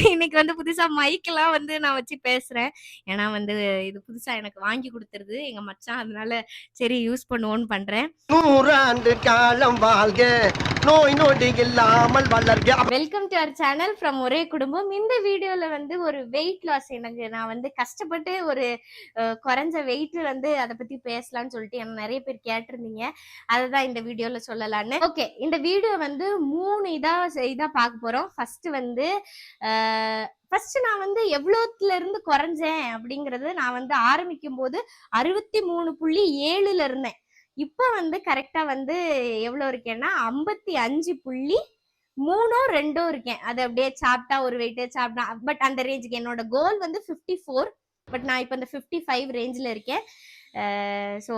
இன்னைக்கு வந்து புதுசா மைக்லாம் வந்து நான் வச்சு பேசுறேன். ஏன்னா வந்து இது புதுசா எனக்கு வாங்கி குடுத்தது எங்க மச்சான். அதனால சரி யூஸ் பண்ணுவோம்னு பண்றேன். 100 ஆண்டு காலம் வாழ்க, நோய் நொடி இல்லாமல் வளர்க. Welcome to our channel from ஒரே குடும்பம். இந்த வீடியோல வந்து ஒரு வெயிட் லாஸ், எனக்கு நான் வந்து கஷ்டப்பட்டு ஒரு குறைஞ்ச வெயிட் வந்து அதை பத்தி பேசலாம்னு சொல்லிட்டு என்ன நிறைய பேர் கேட்டிருந்தீங்க. அதுதான் இந்த வீடியோல சொல்லலான்னு. ஓகே, இந்த வீடியோ வந்து 3 இதா பார்க்க போறோம். ஃபர்ஸ்ட் நான் வந்து எவ்வளோத்துல இருந்து குறைஞ்சேன் அப்படிங்கறது நான் வந்து ஆரம்பிக்கும் போது 63.7 இருந்தேன். இப்ப வந்து கரெக்டா வந்து எவ்வளவு இருக்கேன்னா 55.3 இருக்கேன். அது அப்படியே சாப்பிட்டா ஒரு வெயிட் சாப்பிட்டா, பட் அந்த ரேஞ்சுக்கு என்னோட கோல் வந்து 54. பட் நான் இப்ப இந்த 55 ரேஞ்சில் இருக்கேன். ஸோ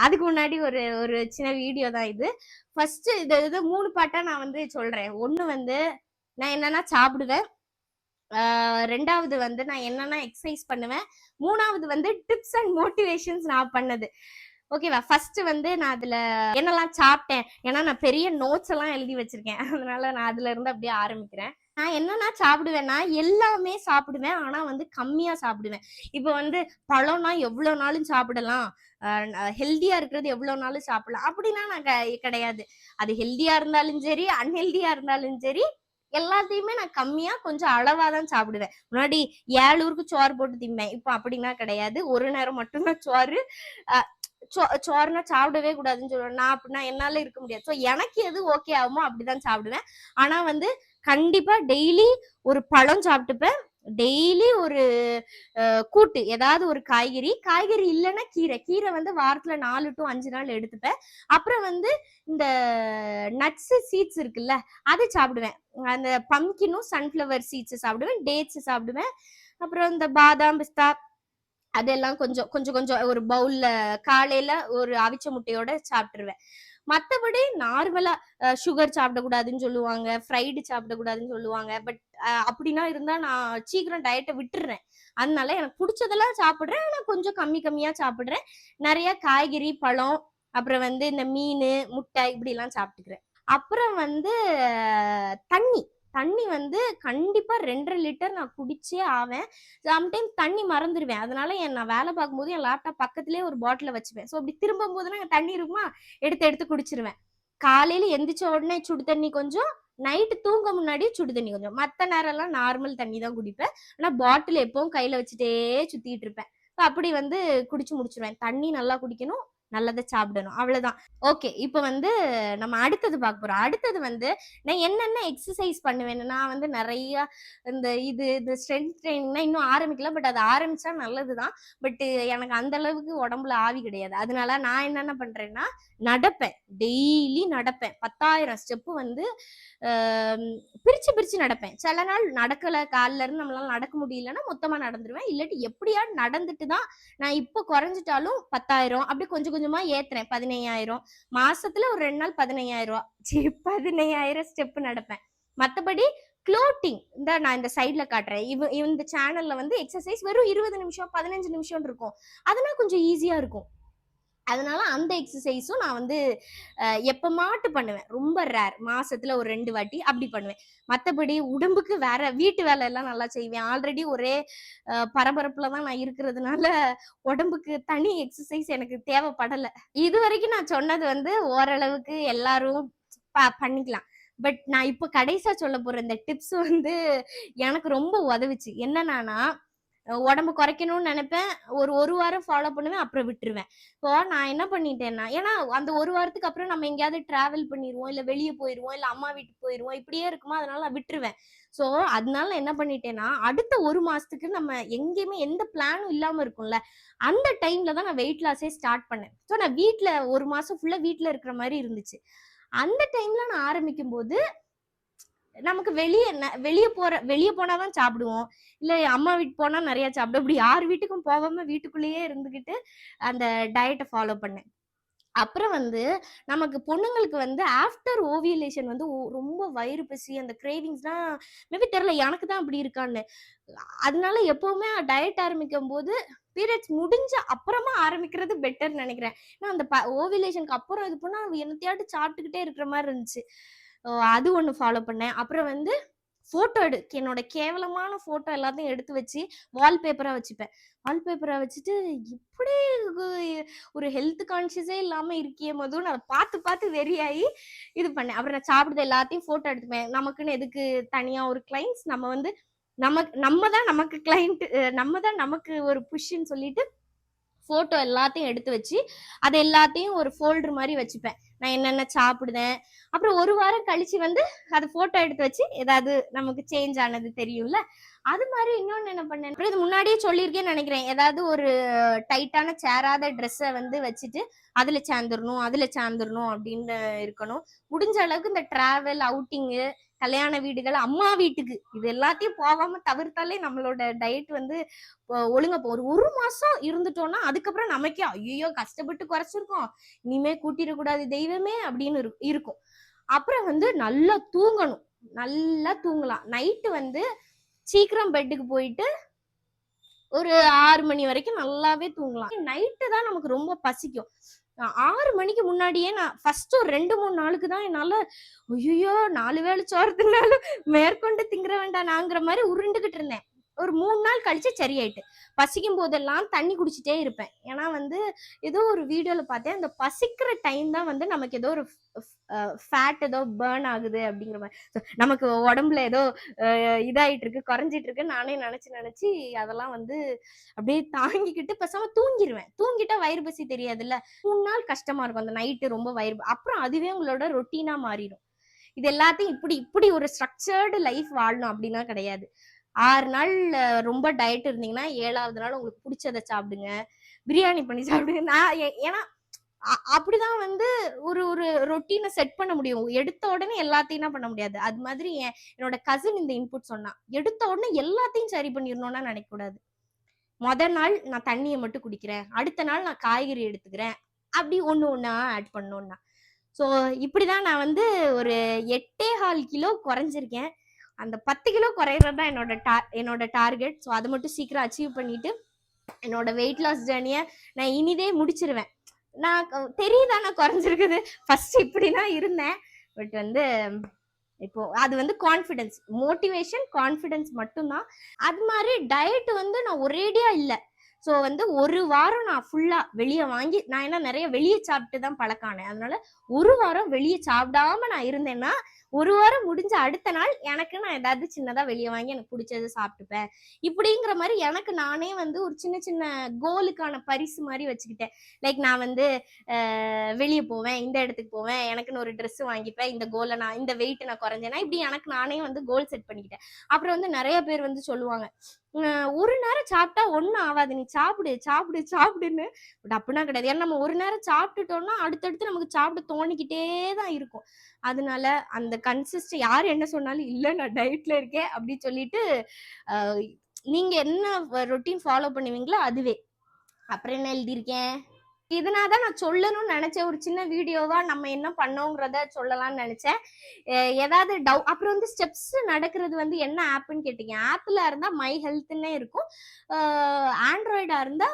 அதுக்கு முன்னாடி ஒரு ஒரு சின்ன வீடியோ தான் இது. ஃபர்ஸ்ட் இது 3 பார்ட்டா நான் வந்து சொல்றேன். ஒன்று வந்து நான் என்னென்னா சாப்பிடுவேன், ரெண்டாவது வந்து நான் என்னென்னா எக்ஸசைஸ் பண்ணுவேன், மூணாவது வந்து டிப்ஸ் அண்ட் மோட்டிவேஷன்ஸ் நான் பண்ணது. ஓகேவா? ஃபர்ஸ்ட் வந்து நான் அதுல என்னெல்லாம் சாப்பிட்டேன், ஏன்னா நான் பெரிய நோட்ஸ் எல்லாம் எழுதி வச்சிருக்கேன். அதனால நான் அதுல இருந்து அப்படியே ஆரம்பிக்கிறேன். நான் என்னன்னா சாப்பிடுவேன்னா எல்லாமே சாப்பிடுவேன், ஆனா வந்து கம்மியா சாப்பிடுவேன். இப்போ வந்து பழம்னா எவ்வளவு நாளும் சாப்பிடலாம், ஹெல்தியா இருக்கிறது எவ்வளவு நாளும் சாப்பிடலாம் அப்படின்னா நான் கிடையாது. அது ஹெல்தியா இருந்தாலும் சரி, அன்ஹெல்தியா இருந்தாலும் சரி, எல்லாத்தையுமே நான் கம்மியா கொஞ்சம் அளவாதான் சாப்பிடுவேன். முன்னாடி 7 ஊருக்கு சோறு போட்டு திம்பேன். இப்போ அப்படின்னா கிடையாது. ஒரு நேரம் மட்டும்தான் சோறு. சோறுனா சாப்பிடவே கூடாதுன்னு சொல்லுவேன். நான் அப்படின்னா என்னால இருக்க முடியாது. ஸோ எனக்கு எது ஓகே ஆகுமோ அப்படிதான் சாப்பிடுவேன். ஆனா வந்து கண்டிப்பா டெய்லி ஒரு பழம் சாப்பிட்டுப்பேன், டெய்லி ஒரு கூட்டு, ஏதாவது ஒரு காய்கறி இல்லைன்னா கீரை வந்து வாரத்துல 4 to 5 நாள் எடுத்துப்பேன். அப்புறம் வந்து இந்த நட்ஸ் சீட்ஸ் இருக்குல்ல, அது சாப்பிடுவேன். அந்த பம்கினும் சன்ஃபிளவர் சீட்ஸ் சாப்பிடுவேன், டேட்ஸ் சாப்பிடுவேன். அப்புறம் இந்த பாதாம் பிஸ்தா அதெல்லாம் கொஞ்சம் கொஞ்சம் கொஞ்சம் ஒரு பவுல்ல காலையில ஒரு அவிச்ச முட்டையோட சாப்பிட்டுருவேன். மத்தபடி நார்மலா சுகர் சாப்பிடக்கூடாதுன்னு சொல்லுவாங்க, ஃப்ரைடு சாப்பிடக்கூடாதுன்னு சொல்லுவாங்க. பட் அப்படின்னா இருந்தா நான் சீக்கிரம் டயட்டை விட்டுறேன். அதனால எனக்கு பிடிச்சதெல்லாம் சாப்பிடுறேன், ஆனா கொஞ்சம் கம்மியா சாப்பிடுறேன். நிறைய காய்கறி, பழம், அப்புறம் வந்து இந்த மீன், முட்டை இப்படி எல்லாம் சாப்பிட்டுக்கிறேன். அப்புறம் வந்து தண்ணி வந்து கண்டிப்பா 2.5 லிட்டர் நான் குடிச்சே ஆவேன். சம்டைம் தண்ணி மறந்துடுவேன். அதனால நான் வேலை பார்க்கும்போது என் லேப்டாப் பக்கத்துலேயே ஒரு பாட்டில வச்சுப்பேன். ஸோ அப்படி திரும்பும் போதுனா தண்ணி இருக்குமா, எடுத்து குடிச்சிருவேன். காலையில எந்திரிச்ச உடனே சுடு தண்ணி கொஞ்சம், நைட்டு தூங்க முன்னாடி சுடு தண்ணி கொஞ்சம். மற்ற நேரம் எல்லாம் நார்மல் தண்ணி தான் குடிப்பேன். ஆனா பாட்டில் எப்பவும் கையில வச்சுட்டே சுத்திட்டு இருப்பேன். அப்படி வந்து குடிச்சு முடிச்சிருவேன். தண்ணி நல்லா குடிக்கணும், நல்லதை சாப்பிடணும், அவ்வளவுதான். ஓகே, இப்போ வந்து நம்ம அடுத்தது பார்க்க போறோம். அடுத்தது வந்து நான் என்னென்ன எக்ஸசைஸ் பண்ணுவேன். நான் வந்து நிறைய இந்த ஸ்ட்ரென்த் ட்ரைனிங்னா இன்னும் ஆரம்பிக்கல, பட் அது ஆரம்பிச்சா நல்லதுதான். பட் எனக்கு அந்த அளவுக்கு உடம்புல ஆவி கிடையாது. அதனால நான் என்னென்ன பண்றேன்னா நடப்பேன், டெய்லி நடப்பேன். 10,000 ஸ்டெப்பு வந்து பிரிச்சு நடப்பேன். சில நாள் நடக்கல, காலில இருந்து நம்மளால நடக்க முடியலன்னா மொத்தமா நடந்துருவேன். இல்லாட்டி எப்படியாவது நடந்துட்டு தான். நான் இப்போ குறைஞ்சிட்டாலும் 10,000 அப்படி கொஞ்சம் கொஞ்சமா ஏத்துறேன். 15,000 மாசத்துல ஒரு 2 நாள் 15,000 ஸ்டெப் நடப்பேன். மத்தபடி க்ளோட்டிங் நான் இந்த சைட்ல காட்டுறேன். இந்த சேனல்ல வந்து எக்ஸசைஸ் வெறும் 20 நிமிஷம் 15 நிமிஷம் இருக்கும். அதெல்லாம் கொஞ்சம் ஈஸியா இருக்கும். அதனால அந்த எக்ஸசைஸும் நான் வந்து எப்பமாட்டு பண்ணுவேன். ரொம்ப ரேர், மாசத்துல ஒரு 2 வாட்டி அப்படி பண்ணுவேன். மத்தபடி உடம்புக்கு வேற வீட்டு வேலை எல்லாம் நல்லா செய்வேன். ஆல்ரெடி ஒரே பரபரப்புல தான் நான் இருக்கிறதுனால உடம்புக்கு தனி எக்ஸசைஸ் எனக்கு தேவைப்படல. இது வரைக்கும் நான் சொன்னது வந்து ஓரளவுக்கு எல்லாரும் பண்ணிக்கலாம். பட் நான் இப்ப கடைசியா சொல்ல போற இந்த டிப்ஸ் வந்து எனக்கு ரொம்ப உதவுச்சு. என்னன்னா, உடம்பு குறைக்கணும்னு நினைப்பேன், ஒரு வாரம் ஃபாலோ பண்ணுவேன், அப்புறம் விட்டுருவேன். இப்போ நான் என்ன பண்ணிட்டேன்னா, ஏன்னா அந்த ஒரு வாரத்துக்கு அப்புறம் நம்ம எங்கேயாவது டிராவல் பண்ணிடுவோம், இல்ல வெளியே போயிடுவோம், இல்ல அம்மா வீட்டுக்கு போயிடுவோம், இப்படியே இருக்குமா, அதனால நான் விட்டுருவேன். ஸோ அதனால என்ன பண்ணிட்டேன்னா, அடுத்த 1 மாசத்துக்கு நம்ம எங்கேயுமே எந்த பிளானும் இல்லாம இருக்கும்ல, அந்த டைம்ல தான் நான் வெயிட் லாஸே ஸ்டார்ட் பண்ணேன். ஸோ நான் வீட்டுல 1 மாசம் ஃபுல்லா வீட்டுல இருக்கிற மாதிரி இருந்துச்சு. அந்த டைம்ல நான் ஆரம்பிக்கும் போது நமக்கு வெளியே போனாதான் சாப்பிடுவோம், இல்ல அம்மா வீட்டுக்கு போனா நிறைய சாப்பிடுவோம். இப்படி யார் வீட்டுக்கும் போகாம வீட்டுக்குள்ளேயே இருந்துகிட்டு அந்த டயட்டை ஃபாலோ பண்ணேன். அப்புறம் வந்து நமக்கு பொண்ணுங்களுக்கு வந்து ஆஃப்டர் ஓவியுலேஷன் வந்து ரொம்ப வயிறு பசி, அந்த கிரேவிங்ஸ்லாம் மேபி தெரியல, எனக்கு தான் அப்படி இருக்கான்னு. அதனால எப்பவுமே டயட் ஆரம்பிக்கும் போது பீரியட்ஸ் முடிஞ்ச அப்புறமா ஆரம்பிக்கிறது பெட்டர் நினைக்கிறேன். ஏன்னா அந்த ஓவியுலேஷனுக்கு அப்புறம் இது பண்ணா என்னத்தையாட்டு சாப்பிட்டுக்கிட்டே இருக்கிற மாதிரி இருந்துச்சு. அது ஒண்ணு ஃபாலோ பண்ணேன். அப்புறம் வந்து போட்டோ என்னோட கேவலமான போட்டோ எல்லாத்தையும் எடுத்து வச்சு வால்பேப்பரா வச்சுப்பேன். வால்பேப்பரா வச்சுட்டு இப்படி ஒரு ஹெல்த் கான்சியஸே இல்லாம இருக்கியே மதுன்னு அதை பார்த்து பார்த்து வெறியாகி இது பண்ணேன். அப்புறம் நான் சாப்பிடுறது எல்லாத்தையும் போட்டோ எடுத்துப்பேன். நமக்குன்னு எதுக்கு தனியா ஒரு கிளைண்ட்ஸ், நம்ம வந்து நம்ம தான் நமக்கு கிளைண்ட், நம்ம தான் நமக்கு ஒரு புஷ்ன்னு சொல்லிட்டு போட்டோ எல்லாத்தையும் எடுத்து வச்சு அதை எல்லாத்தையும் ஒரு ஃபோல்டர் மாதிரி வச்சுப்பேன். நான் என்னென்ன சாப்பிடுதேன். அப்புறம் ஒரு வாரம் கழிச்சு வந்து அதை போட்டோ எடுத்து வச்சு ஏதாவது நமக்கு சேஞ்ச் ஆனது தெரியும்ல, அது மாதிரி இன்னொன்னு என்ன பண்ணேன். அப்புறம் இது முன்னாடியே சொல்லியிருக்கேன்னு நினைக்கிறேன். ஏதாவது ஒரு டைட்டான சேராத ட்ரெஸ்ஸை வந்து வச்சுட்டு அதுல சேர்ந்துடணும் அப்படின்னு இருக்கணும். முடிஞ்ச அளவுக்கு இந்த டிராவல் அவுட்டிங்கு, கல்யாண வீடுகள், அம்மா வீட்டுக்கு இது எல்லாத்தையும் போகாம தவிர்த்தாலே நம்மளோட டயட் வந்து ஒழுங்கா ஒரு மாசம் இருந்துட்டோம்னா அதுக்கப்புறம் நமக்கே ஐயோ கஷ்டப்பட்டு குறைச்சிருக்கோம், இனிமே கூட்டிடக்கூடாது தெய்வமே அப்படின்னு இருக்கும். அப்புறம் வந்து நல்லா தூங்கணும், நல்லா தூங்கலாம். நைட்டு வந்து சீக்கிரம் பெட்டுக்கு போயிட்டு ஒரு 6 மணி வரைக்கும் நல்லாவே தூங்கலாம். நைட்டு தான் நமக்கு ரொம்ப பசிக்கும். 6 மணிக்கு முன்னாடியே நான் ஃபர்ஸ்ட் ஒரு 2-3 நாளுக்கு தான் என்னால ஐயோ 4 வேளை சோறு தின்னாலும் மேற்கொண்டு திங்கிற வேண்டாம் நாங்கிற மாதிரி உருண்டுகிட்டு இருந்தேன். ஒரு 3 நாள் கழிச்சு சரியாயிட்டு. பசிக்கும் போதெல்லாம் தண்ணி குடிச்சிட்டே இருப்பேன். ஏன்னா வந்து ஏதோ ஒரு வீடியோல பார்த்தேன், அந்த பசிக்கிற டைம் தான் வந்து நமக்கு ஏதோ ஒரு ஃபேட் ஏதோ பேர்ன் ஆகுது அப்படிங்கிற மாதிரி, நமக்கு உடம்புல ஏதோ இதாயிட்டு இருக்கு, குறைஞ்சிட்டு இருக்கு நானே நினைச்சு அதெல்லாம் வந்து அப்படியே தாங்கிக்கிட்டு பேசாம தூங்கிடுவேன். தூங்கிட்டா வயிறு பசி தெரியாதுல்ல. 3 நாள் கஷ்டமா இருக்கும் அந்த நைட்டு ரொம்ப வயிறு, அப்புறம் அதுவே உங்களோட ரொட்டீனா மாறிடும். இது எல்லாத்தையும் இப்படி ஒரு ஸ்ட்ரக்சர்டு லைஃப் வாழணும் அப்படின்னா கிடையாது. 6 நாள் ரொம்ப டயட் இருந்தீங்கன்னா 7வது நாள் உங்களுக்கு பிடிச்சதை சாப்பிடுங்க, பிரியாணி பண்ணி சாப்பிடுங்க. நான் ஏன்னா அப்படிதான் வந்து ஒரு ஒரு ரொட்டீனை செட் பண்ண முடியும். எடுத்த உடனே எல்லாத்தையும் பண்ண முடியாது. அது மாதிரி என்னோட கசின் இந்த இன்புட் சொன்னா, எடுத்த உடனே எல்லாத்தையும் சரி பண்ணிடணும்னா நினைக்க கூடாது. நாள் நான் தண்ணியை மட்டும் குடிக்கிறேன், அடுத்த நாள் நான் காய்கறி எடுத்துக்கிறேன், அப்படி ஒண்ணா ஆட் பண்ணணும்னா. ஸோ இப்படிதான் நான் வந்து ஒரு 8.25 கிலோ குறைஞ்சிருக்கேன். அந்த 10 கிலோ குறையிறது தான் என்னோட டார்கெட். ஸோ அதை மட்டும் சீக்கிரம் அச்சீவ் பண்ணிட்டு என்னோட வெயிட் லாஸ் ஜேர்னியை நான் இனிதே முடிச்சிருவேன். நான் தெரியுதா நான் குறைஞ்சிருக்குது. ஃபர்ஸ்ட் இப்படிதான் இருந்தேன், பட் வந்து இப்போ அது வந்து கான்ஃபிடன்ஸ், மோட்டிவேஷன், கான்ஃபிடன்ஸ் மட்டும்தான். அது மாதிரி டயட் வந்து நான் ஒரேடியா இல்லை. ஸோ வந்து ஒரு வாரம் நான் ஃபுல்லா வெளியே வாங்கி, நான் என்ன நிறைய வெளியே சாப்பிட்டு தான் பழக்கானேன். அதனால ஒரு வாரம் வெளியே சாப்பிடாம நான் இருந்தேன்னா ஒரு வாரம் முடிஞ்ச அடுத்த நாள் எனக்கு நான் ஏதாவது சின்னதா வெளியே வாங்கி எனக்கு பிடிச்சது சாப்பிட்டுப்பேன். இப்படிங்கிற மாதிரி எனக்கு நானே வந்து ஒரு சின்ன சின்ன கோலுக்கான பரிசு மாதிரி வச்சுக்கிட்டேன். லைக் நான் வந்து வெளியே போவேன், இந்த இடத்துக்கு போவேன், எனக்குன்னு ஒரு ட்ரெஸ் வாங்கிப்பேன், இந்த கோலை நான் இந்த வெயிட் நான் குறைஞ்சேன்னா இப்படி எனக்கு நானே வந்து கோல் செட் பண்ணிக்கிட்டேன். அப்புறம் வந்து நிறைய பேர் வந்து சொல்லுவாங்க, ஒரு நேரம் சாப்பிட்டா ஒன்னும் ஆகாது, நீ சாப்பிடுன்னு. பட் அப்படின்னா கிடையாது. ஏன்னா நம்ம ஒரு நேரம் சாப்பிட்டுட்டோம்னா அடுத்தடுத்து நமக்கு சாப்பிட தோணிக்கிட்டே தான் இருக்கும். அதனால அந்த யார் என்ன சொன்னாலும் இல்ல நான் டயட்ல இருக்கேன் அப்படின்னு சொல்லிட்டு நீங்க என்ன ரொட்டீன் ஃபாலோ பண்ணுவீங்களோ அதுவே. அப்புறம் என்ன எழுதியிருக்கேன், இதனாதான் நான் சொல்லணும்னு நினைச்சேன். ஒரு சின்ன வீடியோவா நம்ம என்ன பண்ணோங்கிறத சொல்லலாம்னு நினைச்சேன். ஏதாவது அப்புறம் வந்து ஸ்டெப்ஸ் நடக்கிறது வந்து என்ன ஆப்னு கேட்டீங்க. ஆப்ல இருந்தா மை ஹெல்த்னே இருக்கும், ஆண்ட்ராய்டா இருந்தா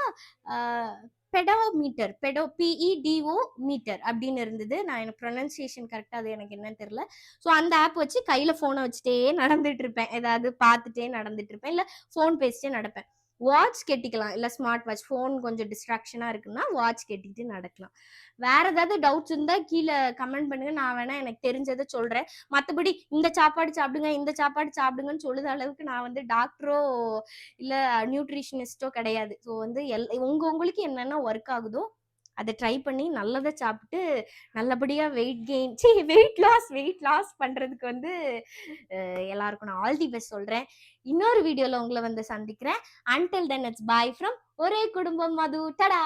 பெடோமீட்டர், PEDO மீட்டர் அப்படின்னு இருந்தது. நான் எனக்கு ப்ரொனன்சியேஷன் கரெக்டா அது எனக்கு என்னன்னு தெரியல. ஸோ அந்த ஆப் வச்சு கையில போனை வச்சுட்டே நடந்துட்டு இருப்பேன், ஏதாவது பார்த்துட்டே நடந்துட்டு இருப்பேன், இல்ல போன் பேசிட்டே நடப்பேன். வாட்ச் கெட்டிக்கலாம், இல்ல ஸ்மார்ட் வாட்ச். போன் கொஞ்சம் டிஸ்ட்ராக்ஷனா இருக்குன்னா வாட்ச் கெட்டிட்டு நடக்கலாம். வேற ஏதாவது டவுட்ஸ் இருந்தா கீழே கமெண்ட் பண்ணுங்க, நான் வேணா எனக்கு தெரிஞ்சதை சொல்றேன். மற்றபடி இந்த சாப்பாடு சாப்பிடுங்கன்னு சொல்லுத அளவுக்கு நான் வந்து டாக்டரோ இல்ல நியூட்ரிஷனிஸ்டோ கிடையாது. ஸோ வந்து உங்களுக்கு என்னென்ன ஒர்க் ஆகுதோ அதை ட்ரை பண்ணி நல்லதை சாப்பிட்டு நல்லபடியா வெயிட் லாஸ் பண்றதுக்கு வந்து எல்லாருக்கும் நான் ஆல் தி பெஸ்ட் சொல்றேன். இன்னொரு வீடியோல உங்களை வந்து சந்திக்கிறேன். Until then, it's bye from ஒரே குடும்பம் மது. டடா.